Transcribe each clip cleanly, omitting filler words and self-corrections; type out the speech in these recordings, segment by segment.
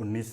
19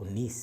19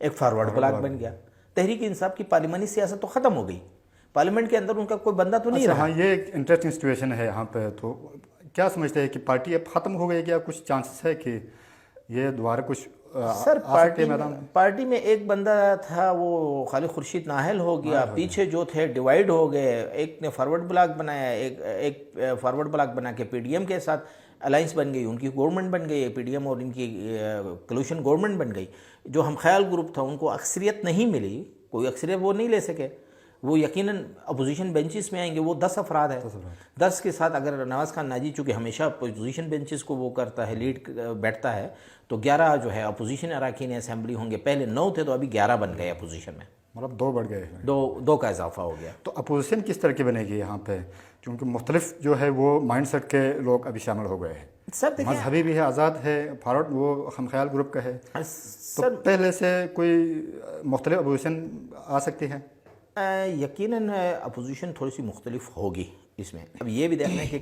ایک forward block بن گیا. تحریک انصاف کی پارلیمانی سیاست تو ختم ہو گئی, پارلیمنٹ کے اندر ان کا کوئی بندہ تو نہیں رہا. ہاں یہ ایک انٹرسٹنگ سچویشن ہے یہاں پہ. تو کیا سمجھتے ہیں کہ پارٹی اب ختم ہو گئی, کیا کچھ چانسز ہے کہ یہ دوبارہ کچھ سر پارٹی میں ایک بندہ تھا, وہ خالد خورشید نااہل ہو گیا, پیچھے جو تھے ڈیوائیڈ ہو گئے, ایک نے فارورڈ بلاک بنایا, ایک فارورڈ بلاک بنا کے پی ڈی ایم کے ساتھ الائنس بن گئی, ان کی گورنمنٹ بن گئی, پی ڈی ایم اور ان کی کلوشن گورنمنٹ بن گئی. جو ہم خیال گروپ تھا ان کو اکثریت نہیں ملی, کوئی اکثریت وہ نہیں لے سکے, وہ یقیناً اپوزیشن بینچز میں آئیں گے. وہ 10 افراد ہیں, 10 کے ساتھ اگر نواز خان ناجی چونکہ ہمیشہ اپوزیشن بینچز کو وہ کرتا ہے, لیڈ بیٹھتا ہے, تو 11 جو ہے اپوزیشن اراکین اسمبلی ہوں گے. پہلے 9 تھے تو ابھی 11 بن گئے اپوزیشن میں, مطلب 2 بڑھ گئے, دو کا اضافہ ہو گیا. تو اپوزیشن کس طرح کی بنے گی یہاں پہ, کیونکہ مختلف جو ہے وہ مائنڈ سیٹ کے لوگ ابھی شامل ہو گئے ہیں. سر دیکھیں, مذہبی بھی ہے, آزاد ہے, فارورڈ وہ ہم خیال گروپ کا ہے, تو سر پہلے سے کوئی مختلف اپوزیشن آ سکتی ہے. یقیناً اپوزیشن تھوڑی سی مختلف ہوگی اس میں. اب یہ بھی دیکھنا ہے کہ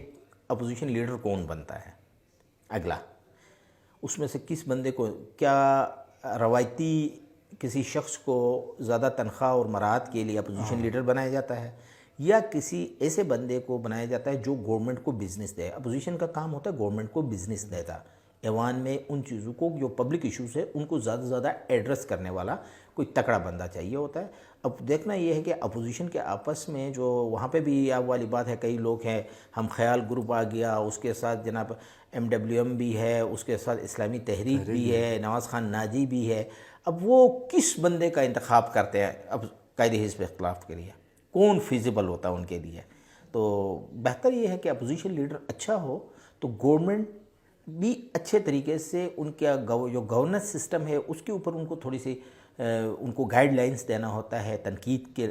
اپوزیشن لیڈر کون بنتا ہے اگلا, اس میں سے کس بندے کو, کیا روایتی کسی شخص کو زیادہ تنخواہ اور مراعات کے لیے اپوزیشن لیڈر بنایا جاتا ہے, یا کسی ایسے بندے کو بنایا جاتا ہے جو گورنمنٹ کو بزنس دے. اپوزیشن کا کام ہوتا ہے گورنمنٹ کو بزنس دیتا, ایوان میں ان چیزوں کو جو پبلک ایشوز ہے ان کو زیادہ سے زیادہ ایڈریس کرنے والا کوئی تکڑا بندہ چاہیے ہوتا ہے. اب دیکھنا یہ ہے کہ اپوزیشن کے آپس میں جو وہاں پہ بھی اب والی بات ہے, کئی لوگ ہیں, ہم خیال گروپ آ گیا, اس کے ساتھ جناب MWM بھی ہے, اس کے ساتھ اسلامی تحریک بھی ہے, نواز خان ناجی بھی ہے. اب وہ کس بندے کا انتخاب کرتے ہیں اب قائد حزب اختلاف کے لیے, کون فیزیبل ہوتا ہے ان کے لیے. تو بہتر یہ ہے کہ اپوزیشن لیڈر اچھا ہو تو گورنمنٹ بھی اچھے طریقے سے ان کا جو گورننس سسٹم ہے اس کے اوپر ان کو تھوڑی سی ان کو گائیڈ لائنس دینا ہوتا ہے تنقید کے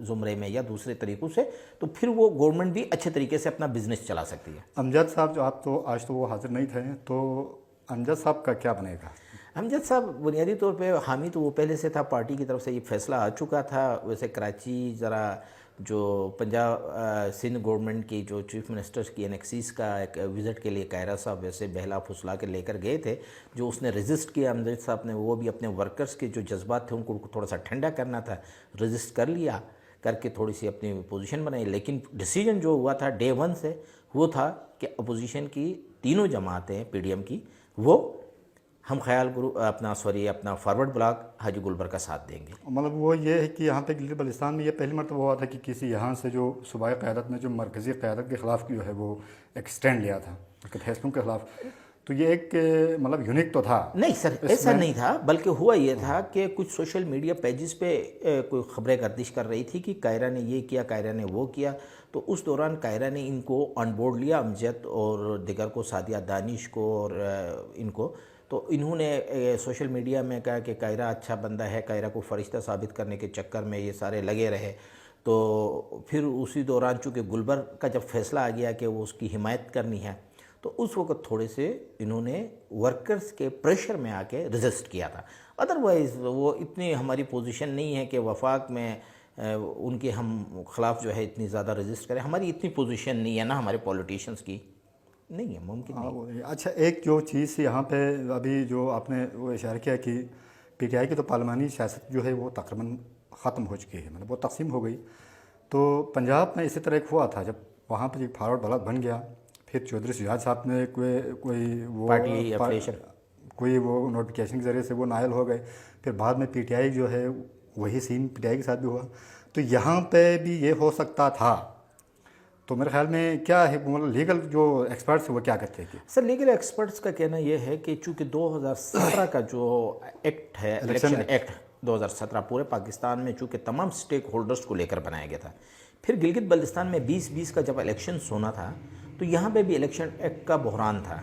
زمرے میں یا دوسرے طریقوں سے, تو پھر وہ گورنمنٹ بھی اچھے طریقے سے اپنا بزنس چلا سکتی ہے. امجد صاحب جو آپ تو آج تو وہ حاضر نہیں تھے, تو امجد صاحب کا کیا بنے گا؟ امجد صاحب بنیادی طور پہ حامی تو وہ پہلے سے تھا, پارٹی کی طرف سے یہ فیصلہ آ چکا تھا. ویسے کراچی ذرا جو پنجاب سندھ گورنمنٹ کی جو چیف منسٹر کی انیکسیز کا ایک وزٹ کے لیے قاہرہ صاحب ویسے بہلا پھسلا کے لے کر گئے تھے, جو اس نے رجسٹ کیا امجد صاحب نے, وہ بھی اپنے ورکرز کے جو جذبات تھے ان کو تھوڑا سا ٹھنڈا کرنا تھا, رجسٹ کر لیا, کر کے تھوڑی سی اپنی پوزیشن بنائی. لیکن ڈیسیجن جو ہوا تھا ڈے 1 سے وہ تھا کہ اپوزیشن کی تینوں جماعتیں پی ڈی ایم کی وہ ہم خیال گروپ اپنا فارورڈ بلاک حاجی گلبر کا ساتھ دیں گے. مطلب وہ یہ ہے کہ یہاں پہ گلگت بلتستان میں یہ پہلی مرتبہ ہوا تھا کہ کسی یہاں سے جو صوبائی قیادت نے جو مرکزی قیادت کے خلاف جو ہے وہ ایک سٹینڈ لیا تھا فیصلوں کے خلاف, تو یہ ایک مطلب یونیک تو تھا. نہیں سر ایسا نہیں تھا, بلکہ ہوا یہ تھا کہ کچھ سوشل میڈیا پیجز پہ کوئی خبریں گردش کر رہی تھی کہ قاہرہ نے یہ کیا, قاہرہ نے وہ کیا, تو اس دوران قاہرہ نے ان کو آن بورڈ لیا, امجد اور دیگر کو, سعدیہ دانش کو اور ان کو. تو انہوں نے سوشل میڈیا میں کہا کہ قاہرہ اچھا بندہ ہے, قاہرہ کو فرشتہ ثابت کرنے کے چکر میں یہ سارے لگے رہے. تو پھر اسی دوران چونکہ گلبر کا جب فیصلہ آ گیا کہ وہ اس کی حمایت کرنی ہے, تو اس وقت تھوڑے سے انہوں نے ورکرز کے پریشر میں آ کے رجسٹ کیا تھا. ادروائز وہ اتنی ہماری پوزیشن نہیں ہے کہ وفاق میں ان کے ہم خلاف جو ہے اتنی زیادہ رجسٹ کریں, ہماری اتنی پوزیشن نہیں ہے نا ہمارے پولیٹیشنز کی, نہیں ہے, ممکن نہیں. اچھا ایک جو چیز یہاں پہ ابھی جو آپ نے وہ اشارہ کیا کہ پی ٹی آئی کی تو پارلیمانی سیاست جو ہے وہ تقریباً ختم ہو چکی ہے, مطلب وہ تقسیم ہو گئی. تو پنجاب میں اسی طرح ایک ہوا تھا, جب وہاں پہ ایک فارورڈ بلاک بن گیا, پھر چودھری شجاعت صاحب نے کوئی وہ نوٹیفیکیشن کے ذریعے سے وہ نائل ہو گئے, پھر بعد میں پی ٹی آئی جو ہے وہی سین پی ٹی آئی کے ساتھ بھی ہوا. تو یہاں پہ بھی یہ ہو سکتا تھا. تو میرے خیال میں کیا ہے, لیگل جو ایکسپرٹس وہ کیا کہتے ہیں؟ سر لیگل ایکسپرٹس کا کہنا یہ ہے کہ چونکہ 2017 کا جو ایکٹ ہے, الیکشن ایکٹ 2017 پورے پاکستان میں چونکہ تمام سٹیک ہولڈرز کو لے کر بنایا گیا تھا. پھر گلگت بلتستان میں 2020 کا جب الیکشنز ہونا تھا تو یہاں پہ بھی الیکشن ایکٹ کا بحران تھا.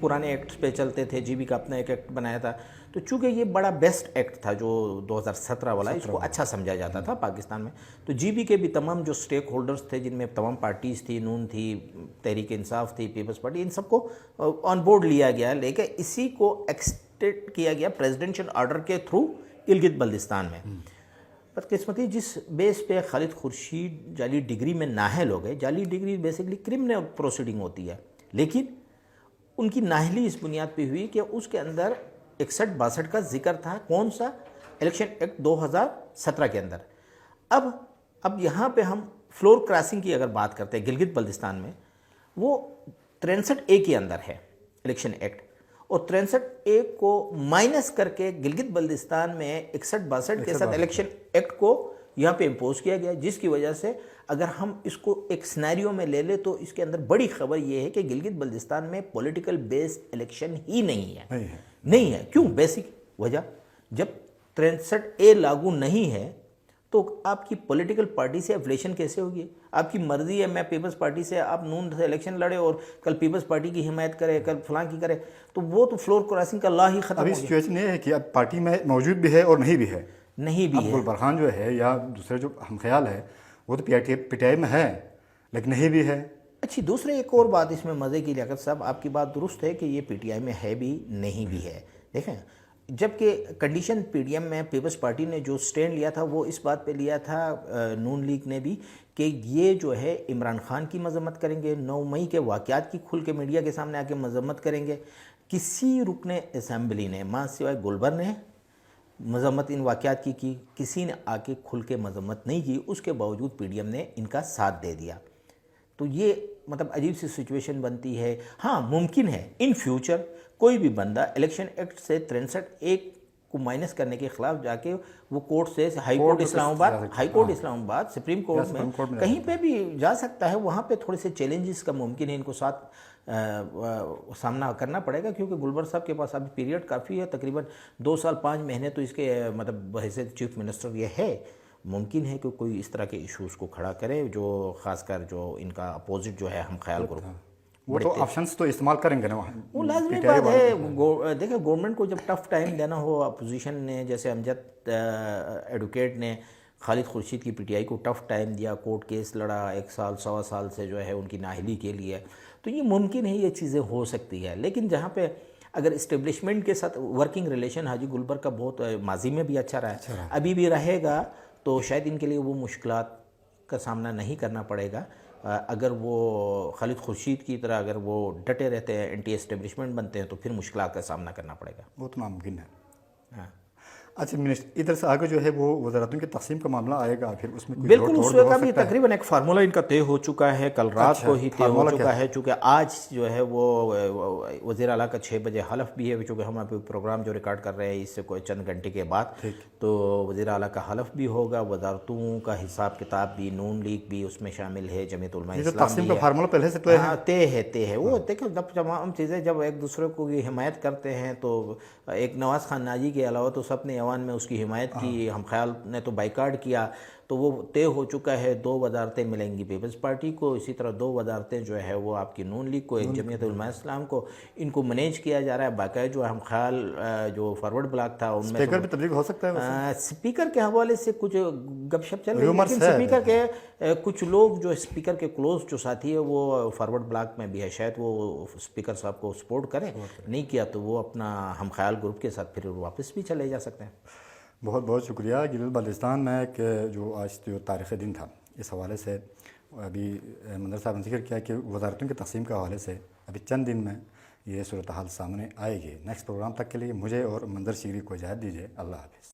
پرانے ایکٹس پہ چلتے تھے, جی بی کا اپنا ایک ایکٹ بنایا تھا. تو چونکہ یہ بڑا بیسٹ ایکٹ تھا جو 2017 والا, اس کو اچھا سمجھا جاتا تھا پاکستان میں. تو جی بی کے بھی تمام جو سٹیک ہولڈرز تھے, جن میں تمام پارٹیز تھی, نون تھی, تحریک انصاف تھی, پیپلز پارٹی, ان سب کو آن بورڈ لیا گیا. لیکن اسی کو ایکسٹینڈ کیا گیا پریزیڈنشل آرڈر کے تھرو گلگت بلتستان میں. بدقسمتی جس بیس پہ خالد خورشید جعلی ڈگری میں نااہل ہو گئے, جعلی ڈگری بیسکلی کرمنل پروسیڈنگ ہوتی ہے, لیکن ان کی نااہلی اس بنیاد پہ ہوئی کہ اس کے اندر 61-62 کا ذکر تھا. کون سا الیکشن ایکٹ 2017 کے اندر. اب یہاں پہ ہم فلور کراسنگ کی اگر بات کرتے ہیں گلگت بلتستان میں، وہ 63A کے اندر ہے الیکشن ایکٹ، اور 63A کو مائنس کر کے گلگت بلتستان میں 61-62 کے ساتھ الیکشن ایکٹ کو یہاں پہ امپوز کیا گیا، جس کی وجہ سے اگر ہم اس کو ایک سینیریو میں لے لیں تو اس کے اندر بڑی خبر یہ ہے کہ گلگت بلتستان میں پولیٹیکل بیس الیکشن ہی نہیں ہے. کیوں؟ بیسک وجہ، جب 63A لاگو نہیں ہے تو آپ کی پولیٹیکل پارٹی سے ایفلیشن کیسے ہوگی؟ آپ کی مرضی ہے میں پیپلز پارٹی سے، آپ نون سے الیکشن لڑے اور کل پیپلز پارٹی کی حمایت کرے، کل فلاں کی کرے، تو وہ تو فلور کراسنگ کا لا ہی ختم ہو ابھی گیا. سچویشن یہ ہے کہ اب پارٹی میں موجود بھی ہے اور نہیں بھی ہے. نہیں بھی اب ہے. گلبرخان جو ہے یا دوسرے جو ہم خیال ہے وہ تو پی ٹی آئی میں ہے لیکن نہیں بھی ہے. اچھی، دوسرے ایک اور بات اس میں مزے کی، لیاقت صاحب آپ کی بات درست ہے کہ یہ پی ٹی آئی میں ہے بھی نہیں بھی ہے. دیکھیں، جبکہ کنڈیشن پی ڈی ایم میں پیپلز پارٹی نے جو سٹینڈ لیا تھا وہ اس بات پہ لیا تھا، نون لیگ نے بھی، کہ یہ جو ہے عمران خان کی مذمت کریں گے، 9 مئی کے واقعات کی کھل کے میڈیا کے سامنے آ کے مذمت کریں گے. کسی رکن اسمبلی نے ماں سوائے گلبر نے مذمت ان واقعات کی، کسی نے آ کے کھل کے مذمت نہیں کی. اس کے باوجود پی ڈی ایم نے ان کا ساتھ دے دیا. تو یہ مطلب عجیب سی سچویشن بنتی ہے. ہاں ممکن ہے ان فیوچر کوئی بھی بندہ الیکشن ایکٹ سے 63A کو مائنس کرنے کے خلاف جا کے وہ کورٹ سے ہائی کورٹ اسلام آباد سپریم کورٹ میں کہیں پہ بھی جا سکتا ہے. وہاں پہ تھوڑے سے چیلنجز کا ممکن ہے ان کو ساتھ سامنا کرنا پڑے گا، کیونکہ گلبر صاحب کے پاس ابھی پیریڈ کافی ہے، تقریباً 2 سال 5 مہینے تو اس کے مطلب بحیثیت چیف منسٹر یہ ہے. ممکن ہے کہ کوئی اس طرح کے ایشوز کو کھڑا کرے، جو خاص کر جو ان کا اپوزٹ جو ہے ہم خیال گروپ، وہ تو آپشنز تو استعمال کریں گے نا. وہ لازمی بات ہے. دیکھیں گورنمنٹ کو جب ٹف ٹائم دینا ہو، اپوزیشن نے جیسے امجد ایڈوکیٹ نے خالد خورشید کی پی ٹی آئی کو ٹف ٹائم دیا، کورٹ کیس لڑا 1 سال 1.25 سال سے جو ہے ان کی نااہلی کے لیے، تو یہ ممکن ہے یہ چیزیں ہو سکتی ہے. لیکن جہاں پہ اگر اسٹیبلشمنٹ کے ساتھ ورکنگ ریلیشن حاجی گلبر کا بہت ماضی میں بھی اچھا رہا ہے، ابھی بھی رہے گا، تو شاید ان کے لیے وہ مشکلات کا سامنا نہیں کرنا پڑے گا. اگر وہ خالد خورشید کی طرح اگر وہ ڈٹے رہتے ہیں، اینٹی اسٹیبلشمنٹ بنتے ہیں، تو پھر مشکلات کا سامنا کرنا پڑے گا. وہ تو ناممکن ہے. ہاں اچھا منسٹر، ادھر سے آگے جو ہے وہ وزارتوں کی تقسیم کا معاملہ آئے گا، پھر اس میں بالکل اس کا بھی تقریباً ایک فارمولہ ان کا طے ہو چکا ہے، کل رات کو ہی طے ہو چکا ہے. چونکہ آج جو ہے وہ وزیر اعلیٰ کا 6 بجے حلف بھی ہے، چونکہ ہم ابھی پروگرام جو ریکارڈ کر رہے ہیں اس سے کوئی چند گھنٹے کے بعد تو وزیر اعلیٰ کا حلف بھی ہوگا. وزارتوں کا حساب کتاب بھی، نون لیگ بھی اس میں شامل ہے، جمعیت علماء اسلام تقسیم کا بھی فارمولہ پہلے سے طے ہے. وہ دیکھو جب تمام چیزیں جب ایک دوسرے کو حمایت کرتے ہیں تو ایک نواز خان ناجی کے علاوہ تو سب نے ایوان میں اس کی حمایت کی، ہم خیال نے تو بائیکاٹ کیا، تو وہ طے ہو چکا ہے. 2 وزارتیں ملیں گی پیپلز پارٹی کو، اسی طرح 2 وزارتیں جو ہے وہ آپ کی نون لیگ کو، ایک جمعیت علماء اسلام کو. ان کو مینیج کیا جا رہا ہے. باقاعدہ جو ہم خیال جو فارورڈ بلاک تھا ان میں اسپیکر بھی تبدیل ہو سکتا ہے. اسپیکر کے حوالے سے کچھ گپ شپ چل رہی ہے، لیکن اسپیکر کے کچھ لوگ جو اسپیکر کے کلوز جو ساتھی ہے وہ فارورڈ بلاک میں بھی ہے، شاید وہ اسپیکر صاحب کو سپورٹ کریں. نہیں کیا تو وہ اپنا ہم خیال گروپ کے ساتھ پھر واپس بھی چلے جا سکتے ہیں. بہت بہت شکریہ. گلگت بلتستان میں کہ جو آج جو تاریخ دن تھا، اس حوالے سے ابھی منظر صاحب نے ذکر کیا کہ وزارتوں کے تقسیم کے حوالے سے ابھی چند دن میں یہ صورتحال سامنے آئے گی. نیکسٹ پروگرام تک کے لیے مجھے اور منظر شگری کو اجازت دیجیے. اللہ حافظ.